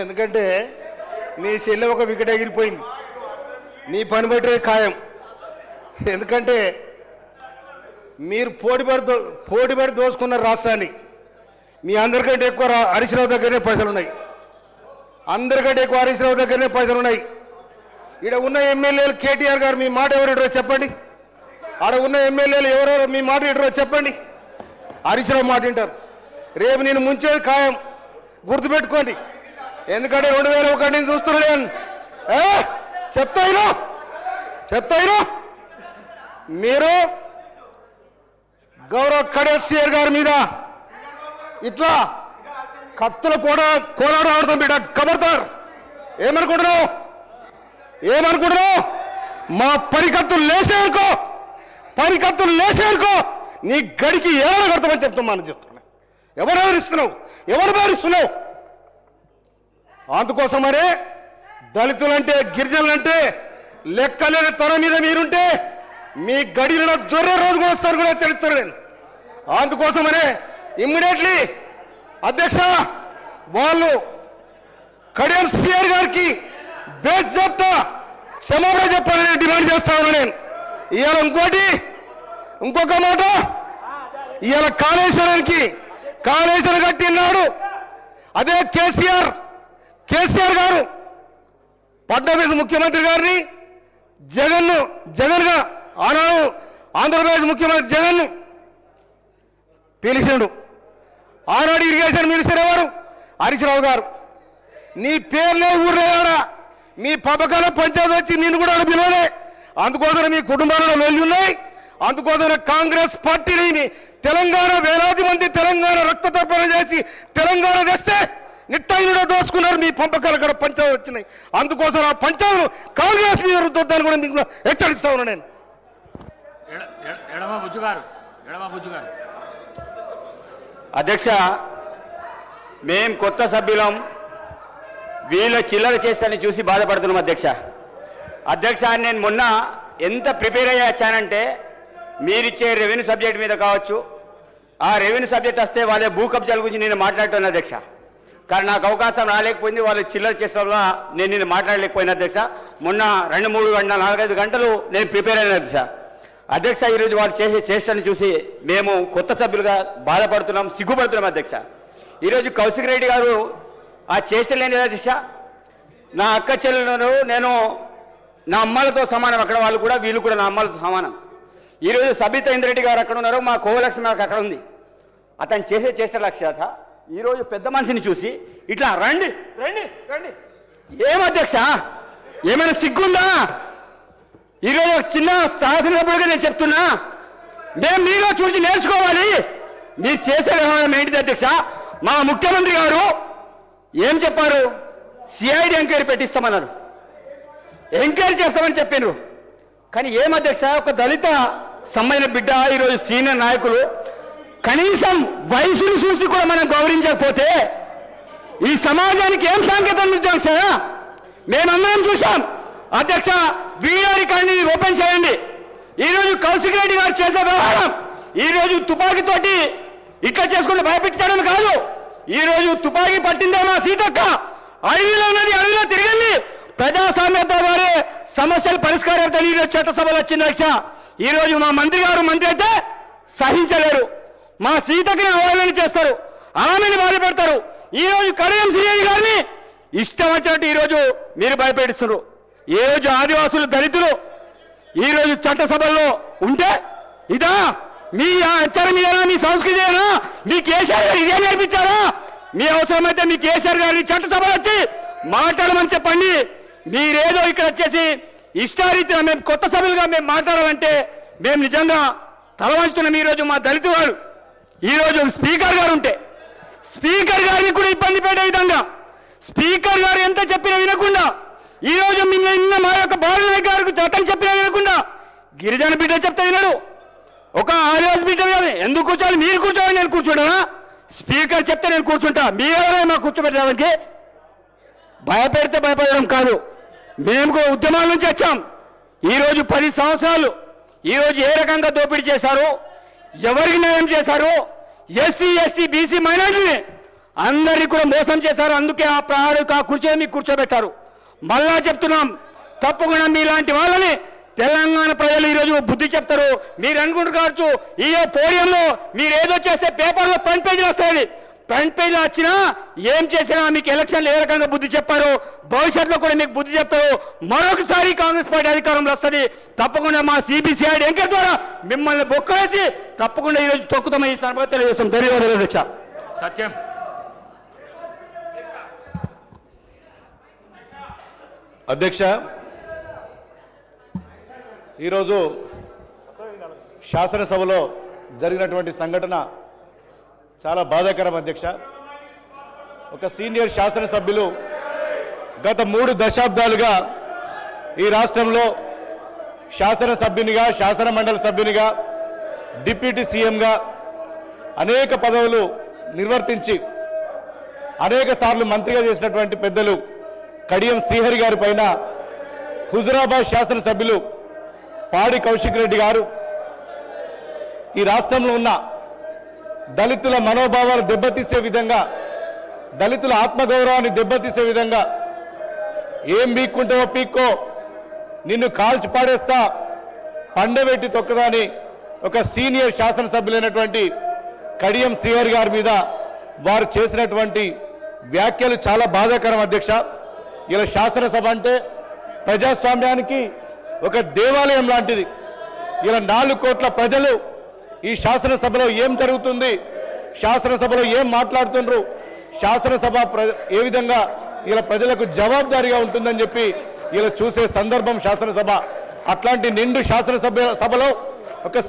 ఎందుకంటే నీ చెల్లె ఒక వికెట్ ఎగిరిపోయింది, నీ పని బట్టే ఖాయం. ఎందుకంటే మీరు పోటీపడి దోసుకున్న రాష్ట్రాన్ని. మీ అందరికంటే ఎక్కువ హరీష్ రావు దగ్గరనే పైసలు ఉన్నాయి, అందరికంటే ఎక్కువ హరీష్ రావు దగ్గరనే పైసలు ఉన్నాయి. ఇక్కడ ఉన్న ఎమ్మెల్యేలు కేటీఆర్ గారు మీ మాట ఎవరు చెప్పండి, ఆడ ఉన్న ఎమ్మెల్యేలు ఎవరెవరు మీ మాట వింటారో చెప్పండి. హరీష్ రావు మాట వింటారు. రేపు నేను ముంచేది ఖాయం, గుర్తుపెట్టుకోండి. ఎందుకంటే 2001 నుంచి చూస్తున్నాను. చెప్తాయినా మీరు గౌరవ కేసీఆర్ గారి మీద ఇట్లా కత్తులు కూడా కోలాడు ఆడుతాం బిడ్డ. కబర్తారు. ఏమనుకుంటున్నావు? మా పరికత్తులు లేసేనుకో నీ గడికి ఏమైనా కడతామని చెప్తున్నా. ఎవరు బెదిరిస్తున్నావు? అందుకోసమనే దళితులంటే గిరిజనులంటే లెక్కలేని తన మీద మీరుంటే మీ గడిలో దొర్రే రోజు కూడా వస్తారు కూడా తెలుస్తారు. నేను అందుకోసమనే ఇమ్మీడియట్లీ అధ్యక్ష వాళ్ళు కడియం సిఆర్ గారికి బేజాబ్తా క్షమాపణ చెప్పాలని డిమాండ్ చేస్తా ఉన్నా. నేను ఇవాళ ఇంకొక మాట, ఇవాళ కాళేశ్వరం కట్టినాడు అదే కేసీఆర్ గారు ఫడ్నవీస్ ముఖ్యమంత్రి గారిని జగన్గా ఆనాడు ఆంధ్రప్రదేశ్ ముఖ్యమంత్రి జగన్ పిలిచాడు. ఆనాడు ఇరిగేషన్ మినిస్టర్ ఎవరు? హరీష్ రావు గారు. నీ పేర్లే ఊర్లేడా, మీ పథకాల పంచాయతీ వచ్చి నిన్ను కూడా పిలవలే. అందుకోసం మీ కుటుంబాలలో వెళ్ళి ఉన్నాయి. అందుకోసం కాంగ్రెస్ పార్టీని తెలంగాణ వేలాది మంది తెలంగాణ రక్త తర్పణ చేసి తెలంగాణ తెస్తే నిట్టాయిలో దోచుకున్నారు. మీ పంపకాలు కూడా పంచాలు వచ్చినాయి. అందుకోసం ఆ పంచాలను కాంగ్రెస్ మీద రుద్దొద్దని కూడా మీకు హెచ్చరిస్తా ఉన్నా. నేను అధ్యక్ష, మేం కొత్త సభ్యులం, వీళ్ళ చిల్లర చేస్తానని చూసి బాధపడుతున్నాం. అధ్యక్ష నేను మొన్న ఎంత ప్రిపేర్ అయ్యి వచ్చానంటే, మీరిచ్చే రెవెన్యూ సబ్జెక్ట్ మీద కావచ్చు, ఆ రెవెన్యూ సబ్జెక్ట్ వస్తే వాళ్ళ భూ కబ్జాల గురించి నేను మాట్లాడుతున్నాను అధ్యక్ష. కానీ నాకు అవకాశం రాలేకపోయింది, వాళ్ళు చిల్లర చేసే వల్ల నేను నిన్ను మాట్లాడలేకపోయినా అధ్యక్ష. మొన్న 2-3 గంటలు 4-5 గంటలు నేను ప్రిపేర్ అయిన అధ్యక్ష. ఈరోజు వాళ్ళు చేసే చేష్టని చూసి మేము కొత్త సభ్యులుగా బాధపడుతున్నాం, సిగ్గుపడుతున్నాం అధ్యక్ష. ఈరోజు కౌశిక్ రెడ్డి గారు ఆ చేష్టలు ఏంటి అధ్యక్ష? నా అక్క చెల్లెలను నేను నా అమ్మలతో సమానం, అక్కడ వాళ్ళు కూడా వీళ్ళు కూడా నా అమ్మలతో సమానం. ఈరోజు సబితా ఇంద్రెడ్డి గారు అక్కడ ఉన్నారు, మా కోవలక్ష్మి గారు అక్కడ ఉంది. అతను చేసే లక్ష్యాత ఈరోజు పెద్ద మనిషిని చూసి ఇట్లా రండి ఏమధ్యక్ష, ఏమైనా సిగ్గుందా? ఈరోజు ఒక చిన్న శాసనసభ్యుడిగా నేను చెప్తున్నా, మేము మీలో చూసి నేర్చుకోవాలి. మీరు చేసే వ్యవహారం ఏంటిది అధ్యక్ష? మా ముఖ్యమంత్రి గారు ఏం చెప్పారు? సిఐడి ఎంక్వైరీ పెట్టిస్తామన్నారు, ఎంక్వైరీ చేస్తామని చెప్పారు. కానీ ఏం అధ్యక్ష, ఒక దళిత సంబంధించిన బిడ్డ ఈరోజు సీనియర్ నాయకులు కనీసం వయసును చూసి కూడా మనం గౌరవించకపోతే ఈ సమాజానికి ఏం సంకేతం ఇద్దాం సార్? మేమందరం చూసాం అధ్యక్ష. వీడియో రికార్డుని ఓపెన్ చేయండి. ఈరోజు కౌశిక్ రెడ్డి గారు చేసే వ్యవహారం ఈరోజు తుపాకీతోటి ఇక్కడ చేసుకుంటే భయపెట్టడం కాదు. ఈరోజు తుపాకీ పట్టిందే మా సీతక్క, అడవిలో ఉన్నది అడవిలో తిరిగింది. ప్రజాస్వామ్యత వారే సమస్యల పరిష్కారం ఈరోజు చట్టసభలో వచ్చింది అధ్యక్ష. ఈరోజు మా మంత్రి అయితే సహించలేరు, మా సీతకిని అవహేళన చేస్తారు, ఆమెను బాధపెడతారు. ఈరోజు కడియం సిఐ గారిని ఇష్టం వచ్చినట్టు ఈరోజు మీరు భయపెడుతున్నారు. ఏ రోజు ఆదివాసులు దళితులు ఈరోజు చట్టసభల్లో ఉంటే ఇదా మీ ఆచారం, ఇదేనా మీ సంస్కృతి? అయినా మీ కేసీఆర్ గారు ఇదే నేర్పించారా? మీ అవసరమైతే మీ కేసీఆర్ గారిని చట్టసభలో వచ్చి మాట్లాడమని చెప్పండి. మీరేదో ఇక్కడ వచ్చేసి ఇష్టారీతిగా మేము కొత్త సభ్యులుగా మేము మాట్లాడాలంటే మేము నిజంగా తలవంచుతున్నాం. ఈరోజు మా దళిత వారు ఈరోజు స్పీకర్ గారు ఉంటే స్పీకర్ గారిని కూడా ఇబ్బంది పెట్టే విధంగా స్పీకర్ గారు ఎంత చెప్పినా వినకుండా, ఈరోజు నిన్న మా యొక్క బాలనాయక్ గారికి అతను చెప్పినా వినకుండా, గిరిజన బిడ్డ చెప్తే వినడు, ఒక ఆదివాసి బిడ్డ ఎందుకు కూర్చోవాలి? మీరు కూర్చోవాలి, నేను కూర్చోడనా? స్పీకర్ చెప్తే నేను కూర్చుంటా, మీరెవరైనా మాకు కూర్చోబెట్టడానికి? భయపెడితే భయపడడం కాదు, మేము కూడా ఉద్యమాల నుంచి వచ్చాం. ఈరోజు 10 సంవత్సరాలు ఈరోజు ఏ రకంగా దోపిడీ చేశారు, ఎవరికి న్యాయం చేశారు? ఎస్సీ, ఎస్టీ, బీసీ మైనారిటీని అందరినీ కూడా మోసం చేశారు. అందుకే ఆ ప్రాణిక కుర్చీ మీకు కూర్చోబెట్టారు. మళ్ళా చెప్తున్నాం, తప్పకుండా మీలాంటి వాళ్ళని తెలంగాణ ప్రజలు ఈరోజు బుద్ధి చెప్తారు. మీరు అనుకుంటారు కావచ్చు, ఈ పోడియంలో మీరు ఏదో చేస్తే పేపర్లో ఫ్రంట్ పేజీలు వస్తాయి. ఫ్రంట్ పేజీలో వచ్చినా ఏం చేసినా మీకు ఎలక్షన్లు ఏ రకంగా బుద్ధి చెప్పారు, భవిష్యత్తులో కూడా మీకు బుద్ధి చెప్తారు. మరొకసారి కాంగ్రెస్ పార్టీ అధికారంలో వస్తుంది. తప్పకుండా మా సిబిసిఐడి ఎంకర్ ద్వారా మిమ్మల్ని బొక్కలేసి తప్పకుండా ఈరోజు తొక్కుతామని ఈ సందర్భంగా తెలియజేస్తాం. ధన్యవాదాలు అధ్యక్ష. సత్యం. అధ్యక్ష, ఈరోజు శాసనసభలో జరిగినటువంటి సంఘటన చాలా బాధాకరం అధ్యక్ష. ఒక సీనియర్ శాసనసభ్యులు గత 3 దశాబ్దాలుగా ఈ రాష్ట్రంలో శాసనసభ్యునిగా, శాసన మండలి సభ్యునిగా, డిప్యూటీ సీఎంగా అనేక పదవులు నిర్వర్తించి అనేక సార్లు మంత్రిగా చేసినటువంటి పెద్దలు కడియం శ్రీహరి గారి పైన హుజురాబాద్ శాసనసభ్యులు పాడి కౌశిక్ రెడ్డి గారు ఈ రాష్ట్రంలో ఉన్న దళితుల మనోభావాలు దెబ్బతీసే విధంగా, దళితుల ఆత్మగౌరవాన్ని దెబ్బతీసే విధంగా, ఏం పీక్కుంటావో పీక్కో, నిన్ను కాల్చి పాడేస్తా, పండబెట్టి తొక్కదా అని ఒక సీనియర్ శాసనసభ్యులైనటువంటి కడియం శ్రీహరి గారి మీద వారు చేసినటువంటి వ్యాఖ్యలు చాలా బాధాకరం అధ్యక్ష. ఇలా శాసనసభ అంటే ప్రజాస్వామ్యానికి ఒక దేవాలయం లాంటిది. ఇలా 4 కోట్ల ప్రజలు ఈ శాసనసభలో ఏం జరుగుతుంది, శాసనసభలో ఏం మాట్లాడుతుండ్రు, శాసనసభ ఏ విధంగా ఇలా ప్రజలకు జవాబుదారీగా ఉంటుందని చెప్పి ఇలా చూసే సందర్భం శాసనసభ. అట్లాంటి నిండు శాసనసభలో ఒక